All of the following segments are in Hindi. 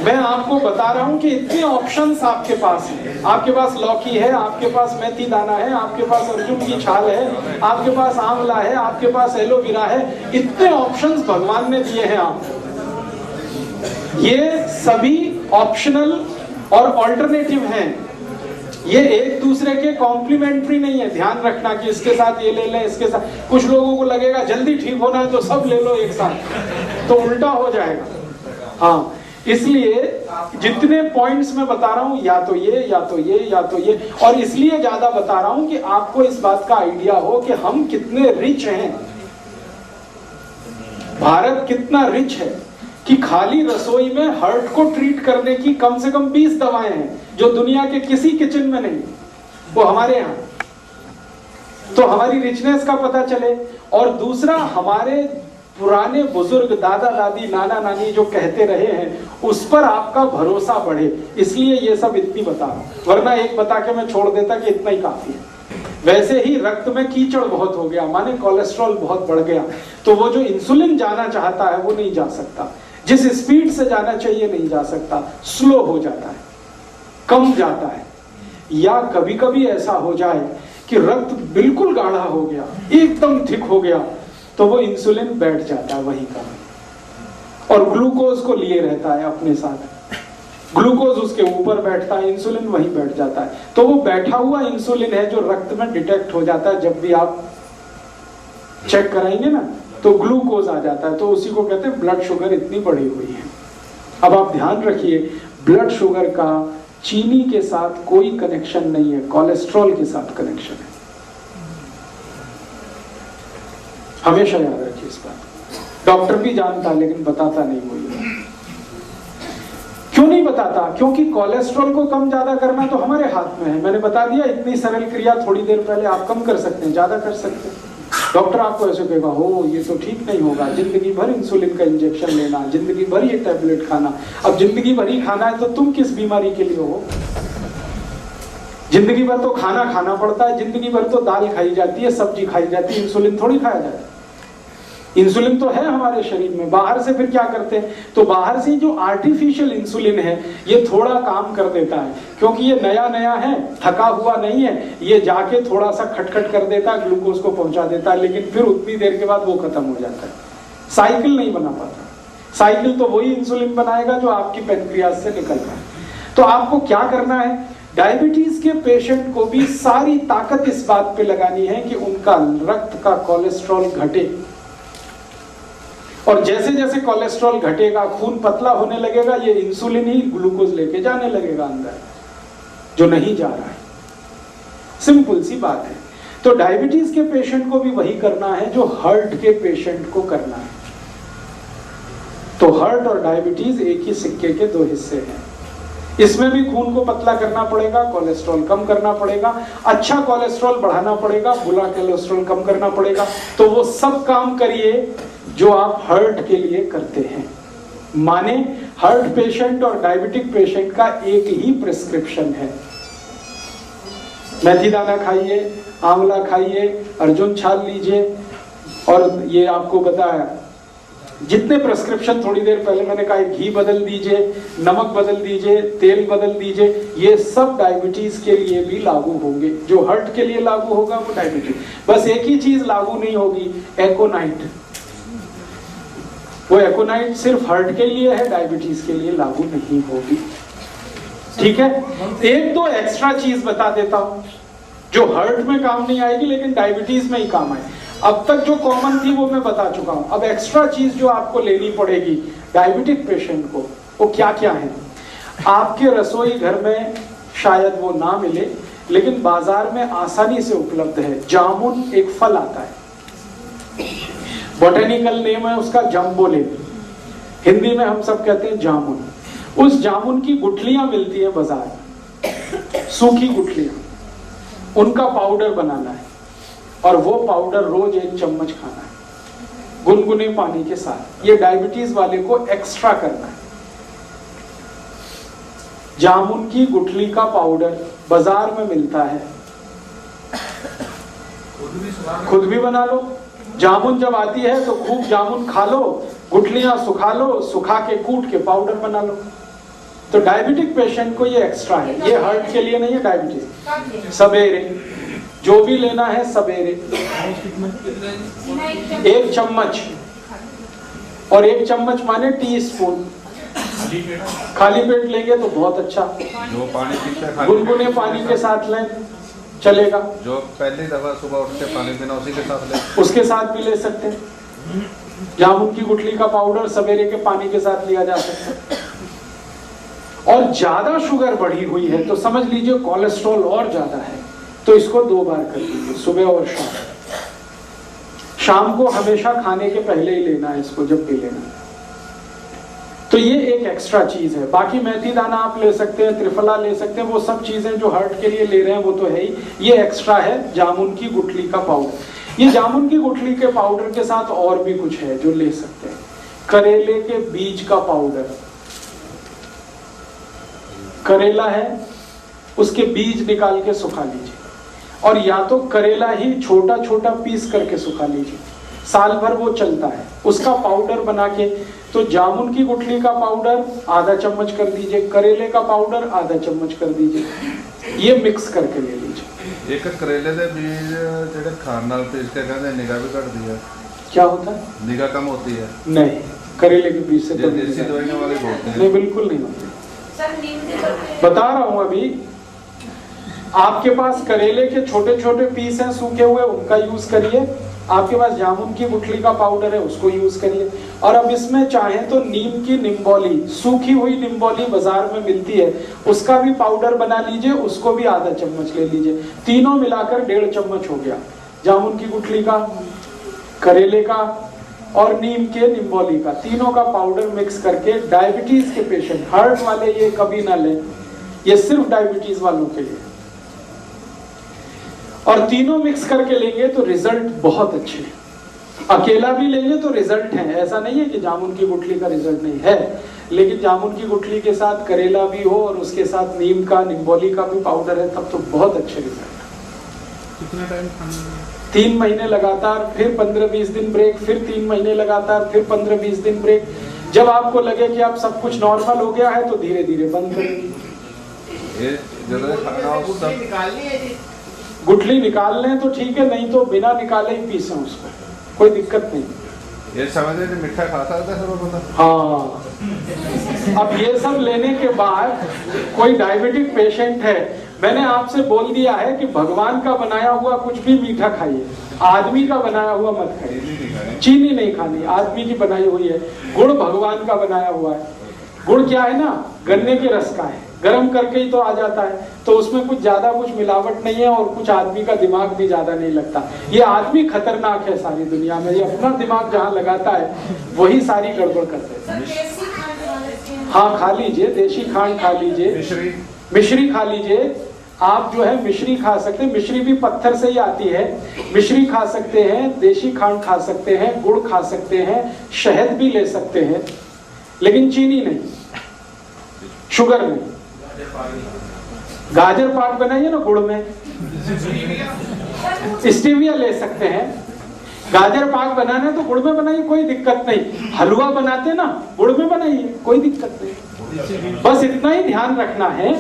मैं आपको बता रहा हूं कि इतने ऑप्शंस आपके पास हैं। आपके पास लौकी है, आपके पास मेथी दाना है, आपके पास अर्जुन की छाल है, आपके पास आंवला है, आपके पास एलोवेरा है। इतने ऑप्शंस भगवान ने दिए हैं आपको। ये सभी ऑप्शनल और ऑल्टरनेटिव हैं। ये एक दूसरे के कॉम्प्लीमेंट्री नहीं है। ध्यान रखना कि इसके साथ ये ले लें, इसके साथ। कुछ लोगों को लगेगा जल्दी ठीक होना है तो सब ले लो एक साथ, तो उल्टा हो जाएगा। हाँ, इसलिए जितने पॉइंट्स मैं बता रहा हूं, या तो ये या तो ये या तो ये, और इसलिए ज्यादा बता रहा हूं कि आपको इस बात का आइडिया हो कि हम कितने रिच हैं। भारत कितना रिच है कि खाली रसोई में हार्ट को ट्रीट करने की कम से कम 20 दवाएं हैं जो दुनिया के किसी किचन में नहीं, वो हमारे यहाँ। तो हमारी रिचनेस का पता चले। और दूसरा, हमारे पुराने बुजुर्ग, दादा दादी, नाना नानी जो कहते रहे हैं, उस पर आपका भरोसा बढ़े, इसलिए ये सब इतनी बता रहा हूं। वरना एक बता के मैं छोड़ देता कि इतना ही काफी है। वैसे ही रक्त में कीचड़ बहुत हो गया, माने कोलेस्ट्रॉल बहुत बढ़ गया, तो वो जो इंसुलिन जाना चाहता है वो नहीं जा सकता। जिस स्पीड से जाना चाहिए नहीं जा सकता, स्लो हो जाता है, कम जाता है। या कभी कभी ऐसा हो जाए कि रक्त बिल्कुल गाढ़ा हो गया, एकदम थिक हो गया, तो वो इंसुलिन बैठ जाता है वहीं का, और ग्लूकोज को लिए रहता है अपने साथ। ग्लूकोज उसके ऊपर बैठता है, इंसुलिन वहीं बैठ जाता है। तो वो बैठा हुआ इंसुलिन है जो रक्त में डिटेक्ट हो जाता है। जब भी आप चेक कराएंगे ना तो ग्लूकोज आ जाता है, तो उसी को कहते हैं ब्लड शुगर इतनी बढ़ी हुई है। अब आप ध्यान रखिए, ब्लड शुगर का चीनी के साथ कोई कनेक्शन नहीं है, कोलेस्ट्रॉल के साथ कनेक्शन है। हमेशा याद रखिए इस बात। डॉक्टर भी जानता है लेकिन बताता नहीं कोई। क्यों नहीं बताता? क्योंकि कोलेस्ट्रॉल को कम ज्यादा करना तो हमारे हाथ में है। मैंने बता दिया, इतनी सरल क्रिया थोड़ी देर पहले, आप कम कर सकते हैं, ज्यादा कर सकते हैं। डॉक्टर आपको ऐसे कहेगा, हो ये तो ठीक नहीं होगा, जिंदगी भर इंसुलिन का इंजेक्शन लेना, जिंदगी भर ये टैबलेट खाना। अब जिंदगी भर ही खाना है तो तुम किस बीमारी के लिए हो? जिंदगी भर तो खाना खाना पड़ता है, जिंदगी भर तो दाल खाई जाती है, सब्जी खाई जाती है, इंसुलिन थोड़ी खाया जाता है। इंसुलिन तो है हमारे शरीर में। बाहर से फिर क्या करते हैं? तो बाहर से जो आर्टिफिशियल इंसुलिन है ये थोड़ा काम कर देता है, क्योंकि ये नया नया है, थका हुआ नहीं है, ये जाके थोड़ा सा खटखट कर देता है, ग्लूकोज को पहुंचा देता है, लेकिन फिर उतनी देर के बाद वो खत्म हो जाता है। साइकिल नहीं बना पाता। साइकिल तो वही इंसुलिन बनाएगा जो आपकी पेनक्रियास से निकल रहा है। तो आपको क्या करना है? डायबिटीज के पेशेंट को भी सारी ताकत इस बात पे लगानी है कि उनका रक्त का कोलेस्ट्रॉल घटे। और जैसे जैसे कोलेस्ट्रॉल घटेगा, खून पतला होने लगेगा, ये इंसुलिन ही ग्लूकोज लेके जाने लगेगा अंदर, जो नहीं जा रहा है। सिंपल सी बात है। तो डायबिटीज के पेशेंट को भी वही करना है जो हार्ट के पेशेंट को करना है। तो हार्ट और डायबिटीज एक ही सिक्के के दो हिस्से हैं। इसमें भी खून को पतला करना पड़ेगा, कोलेस्ट्रॉल कम करना पड़ेगा, अच्छा कोलेस्ट्रॉल बढ़ाना पड़ेगा, बुरा कोलेस्ट्रॉल कम करना पड़ेगा। तो वो सब काम करिए जो आप हार्ट के लिए करते हैं। माने हार्ट पेशेंट और डायबिटिक पेशेंट का एक ही प्रिस्क्रिप्शन है। मेथी दाना खाइए, आंवला खाइए, अर्जुन छाल लीजिए, और ये आपको बताया जितने प्रिस्क्रिप्शन थोड़ी देर पहले मैंने कहा, घी बदल दीजिए, नमक बदल दीजिए, तेल बदल दीजिए, ये सब डायबिटीज के लिए भी लागू होंगे। जो हार्ट के लिए लागू होगा वो डायबिटीज। बस एक ही चीज लागू नहीं होगी, एकोनाइट। वो एकोनाइट सिर्फ हार्ट के लिए है, डायबिटीज के लिए लागू नहीं होगी। ठीक है? एक दो एक्स्ट्रा चीज बता देता हूं जो हार्ट में काम नहीं आएगी लेकिन डायबिटीज में ही काम आए। अब तक जो कॉमन थी वो मैं बता चुका हूं। अब एक्स्ट्रा चीज जो आपको लेनी पड़ेगी डायबिटिक पेशेंट को, वो क्या क्या है? आपके रसोई घर में शायद वो ना मिले, लेकिन बाजार में आसानी से उपलब्ध है। जामुन एक फल आता है, बोटेनिकल नेम है उसका जम्बोलेन, हिंदी में हम सब कहते हैं जामुन। उस जामुन की गुठलियां मिलती है बाजार में, सूखी गुठलियां, उनका पाउडर बनाना है, और वो पाउडर रोज 1 चम्मच खाना है गुनगुने पानी के साथ। ये डायबिटीज वाले को एक्स्ट्रा करना है। जामुन की गुठली का पाउडर बाजार में मिलता है, खुद भी बना लो। जामुन जब आती है तो खूब जामुन खा लो, गुठलियां सुखा लो, सुखा के कूट के पाउडर बना लो। तो डायबिटिक पेशेंट को ये एक्स्ट्रा है, ये हार्ट के लिए नहीं है, डायबिटीज। सवेरे जो भी लेना है सवेरे 1 चम्मच, और 1 चम्मच माने टीस्पून, खाली पेट लेंगे तो बहुत अच्छा। जो पानी पीता है गुनगुने पानी के साथ लें चलेगा। जो पहली दफा सुबह उठ के पानी पीना उसी के साथ ले, उसके साथ भी ले सकते हैं। जामुन की गुठली का पाउडर सवेरे के पानी के साथ लिया जा सकता है। और ज्यादा शुगर बढ़ी हुई है तो समझ लीजिए कोलेस्ट्रॉल और ज्यादा है, तो इसको 2 बार कर लीजिए, सुबह और शाम। शाम को हमेशा खाने के पहले ही लेना है इसको, जब भी लेना है। तो ये एक एक्स्ट्रा चीज है। बाकी मेथी दाना आप ले सकते हैं, त्रिफला ले सकते हैं, वो सब चीजें जो हार्ट के लिए ले रहे हैं वो तो है ही। ये एक्स्ट्रा है जामुन की गुठली का पाउडर। ये जामुन की गुठली के पाउडर के साथ और भी कुछ है जो ले सकते हैं। करेले के बीज का पाउडर, करेला है उसके बीज निकाल के सुखा लीजिए, और या तो करेला ही छोटा छोटा पीस करके सुखा लीजिए, साल भर वो चलता है। उसका पाउडर बना के, तो जामुन की गुठली का पाउडर आधा चम्मच कर दीजिए, करेले का पाउडर आधा चम्मच कर दीजिए, ये मिक्स करके ले लीजिए। एक करेले दे बीज जेडे खान नाल पीस के कहंदे निगाह भी घटदी है। क्या होता है? निगाह कम होती है। नहीं, करेले के बीज से तो देसी दवाइयों वाले बोलते हैं। नहीं, बिल्कुल नहीं होती। बता रहा हूं अभी, आपके पास करेले के छोटे छोटे पीस हैं सूखे हुए, उनका यूज करिए। आपके पास जामुन की गुठली का पाउडर है, उसको यूज करिए। और अब इसमें चाहे तो नीम की निम्बोली, सूखी हुई निम्बोली बाजार में मिलती है, उसका भी पाउडर बना लीजिए, उसको भी आधा चम्मच ले लीजिए। तीनों मिलाकर 1.5 चम्मच हो गया। जामुन की गुठली का, करेले का और नीम के निम्बोली का, तीनों का पाउडर मिक्स करके डायबिटीज के पेशेंट, हार्ट वाले ये कभी ना लें, ये सिर्फ डायबिटीज वालों के लिए। और तीनों मिक्स करके लेंगे तो रिजल्ट बहुत अच्छे हैं। अकेला भी लेंगे तो रिजल्ट है, ऐसा नहीं है कि जामुन की गुठली का रिजल्ट नहीं है, लेकिन जामुन की गुठली के साथ करेला भी हो और उसके साथ नीम का, निम्बोली का भी पाउडर है, तब तो बहुत अच्छे रिजल्ट। कितना टाइम खाना? 3 महीने लगातार, फिर 15-20 दिन ब्रेक, फिर 3 महीने लगातार, फिर 15-20 दिन ब्रेक। जब आपको लगे कि आप सब कुछ नॉर्मल हो गया है तो धीरे धीरे बंद करेंगे। ये जब खाना उस सब गुठली निकाल लें तो ठीक है, नहीं तो बिना निकाले ही पीसें उसको, कोई दिक्कत नहीं। ये समझ रहे मिठा खा सकता है सब बंदा। हाँ, अब ये सब लेने के बाद कोई डायबिटिक पेशेंट है, मैंने आपसे बोल दिया है कि भगवान का बनाया हुआ कुछ भी मीठा खाइए, आदमी का बनाया हुआ मत खाइए। चीनी नहीं खानी, आदमी की बनाई हुई है। गुड़ भगवान का बनाया हुआ है। गुड़ क्या है ना, गन्ने के रस का है, गर्म करके ही तो आ जाता है, तो उसमें कुछ ज्यादा कुछ मिलावट नहीं है, और कुछ आदमी का दिमाग भी ज्यादा नहीं लगता। ये आदमी खतरनाक है सारी दुनिया में, ये अपना दिमाग जहाँ लगाता है वही सारी गड़बड़ करते हैं। हाँ, खा लीजिए, देशी खांड खा लीजिए, मिश्री खा लीजिए। आप जो है मिश्री खा सकते हैं, मिश्री भी पत्थर से ही आती है। मिश्री खा सकते हैं, देशी खांड खा सकते हैं, गुड़ खा सकते हैं, शहद भी ले सकते हैं, लेकिन चीनी नहीं, शुगर नहीं। गाजर पाक बनाइए ना गुड़ में, स्टीविया ले सकते हैं। गाजर पाक बनाना है तो गुड़ में बनाइए, कोई दिक्कत नहीं। हलवा बनाते हैं ना, गुड़ में बनाइए, कोई दिक्कत नहीं। बस इतना ही ध्यान रखना है।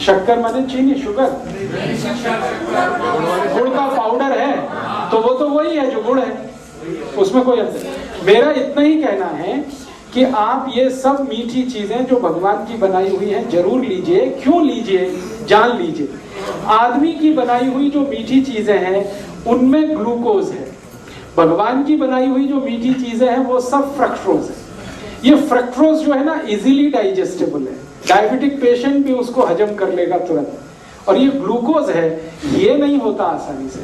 शक्कर माने चीनी, शुगर, गुड़ का पाउडर है तो वो तो वही है जो गुड़ है, उसमें कोई अंतर। मेरा इतना ही कहना है कि आप ये सब मीठी चीजें जो भगवान की बनाई हुई हैं जरूर लीजिए। क्यों लीजिए, जान लीजिए। आदमी की बनाई हुई जो मीठी चीजें हैं उनमें ग्लूकोज है, भगवान की बनाई हुई जो मीठी चीजें हैं वो सब फ्रक्टोज है। ये फ्रक्टोज जो है ना इजीली डाइजेस्टेबल है, डायबिटिक पेशेंट भी उसको हजम कर लेगा तुरंत। और ये ग्लूकोज है, ये नहीं होता आसानी से।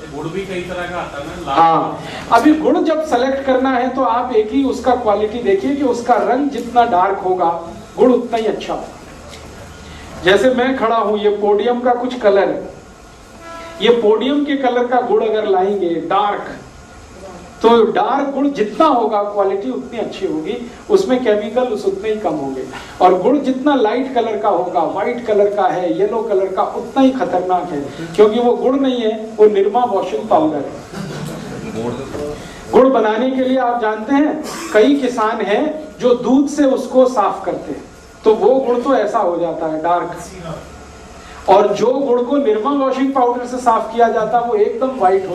गुड़ भी कई तरह का आता है ना। हाँ, अभी गुड़ जब सेलेक्ट करना है तो आप एक ही उसका क्वालिटी देखिए कि उसका रंग जितना डार्क होगा गुड़ उतना ही अच्छा होगा। जैसे मैं खड़ा हूं, ये पोडियम का कुछ कलर है, ये पोडियम के कलर का गुड़ अगर लाएंगे डार्क, तो डार्क गुड़ जितना होगा क्वालिटी उतनी अच्छी होगी, उसमें केमिकल उतने ही कम होंगे। और गुड़ जितना लाइट कलर का होगा, व्हाइट कलर का है, येलो कलर का, उतना ही खतरनाक है, क्योंकि वो गुड़ नहीं है, वो निरमा वॉशिंग पाउडर है। गुड़ बनाने के लिए आप जानते हैं कई किसान हैं जो दूध से उसको साफ करते हैं, तो वो गुड़ तो ऐसा हो जाता है डार्क, और जो गुड़ को निरमा वॉशिंग पाउडर से साफ किया जाता है वो एकदम व्हाइट हो